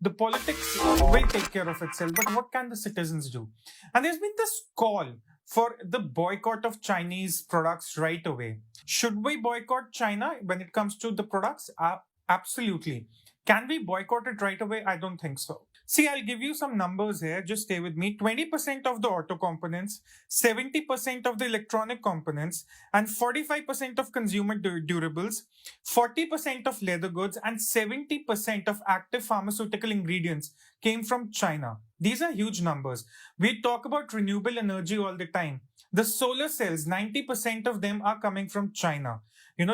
The politics will take care of itself, but what can the citizens do? And there's been this call for the boycott of Chinese products right away. Should we boycott China when it comes to the products? Absolutely. Can we boycott it right away? I don't think so. See, I'll give you some numbers here. Just stay with me. 20% of the auto components, 70% of the electronic components, and 45% of consumer durables, 40% of leather goods, and 70% of active pharmaceutical ingredients came from China. These are huge numbers. We talk about renewable energy all the time. The solar cells, 90% of them are coming from China.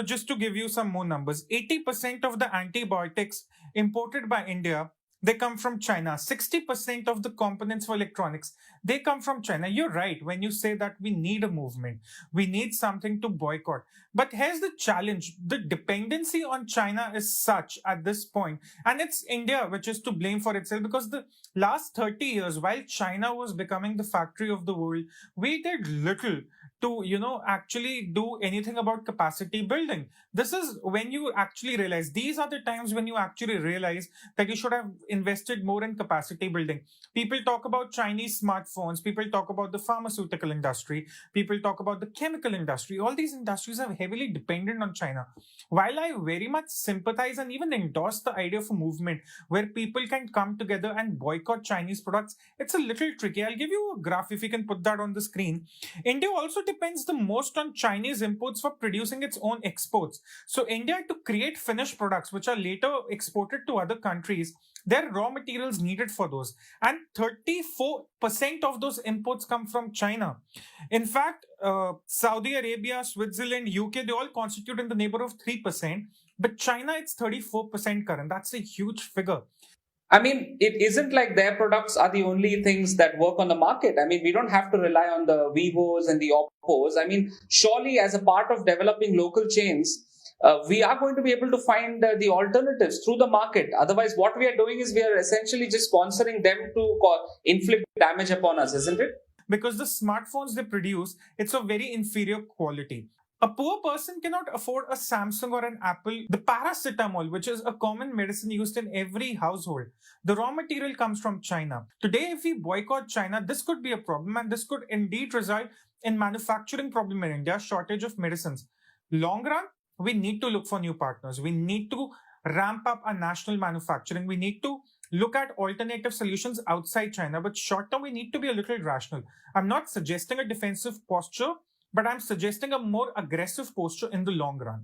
Just to give you some more numbers, 80% of the antibiotics imported by India, they come from China. 60% of the components for electronics, they come from China. You're right when you say that we need a movement. We need something to boycott. But here's the challenge. The dependency on China is such at this point, and it's India which is to blame for itself, because the last 30 years, while China was becoming the factory of the world, we did little to actually do anything about capacity building. This is when you actually realize, these are the times when you actually realize that you should have invested more in capacity building. People talk about Chinese smartphones, people talk about the pharmaceutical industry, people talk about the chemical industry. All these industries are heavily dependent on China. While I very much sympathize and even endorse the idea of a movement where people can come together and boycott Chinese products, it's a little tricky. I'll give you a graph if you can put that on the screen. India also depends the most on Chinese imports for producing its own exports. So India, to create finished products which are later exported to other countries, there are raw materials needed for those. And 34% of those imports come from China. In fact, Saudi Arabia, Switzerland, UK, they all constitute in the neighborhood of 3%. But China, it's 34% current. That's a huge figure. I mean, it isn't like their products are the only things that work on the market. I mean, we don't have to rely on the Vivos and the Oppos. I mean, surely as a part of developing local chains, we are going to be able to find the alternatives through the market. Otherwise, what we are doing is we are essentially just sponsoring them to inflict damage upon us, isn't it? Because the smartphones they produce, it's of very inferior quality. A poor person cannot afford a Samsung or an Apple. The paracetamol, which is a common medicine used in every household, the raw material comes from China. Today, if we boycott China, this could be a problem, and this could indeed result in manufacturing problem in India, shortage of medicines. Long run, we need to look for new partners. We need to ramp up our national manufacturing. We need to look at alternative solutions outside China. But short term, we need to be a little rational. I'm not suggesting a defensive posture, but I'm suggesting a more aggressive posture in the long run.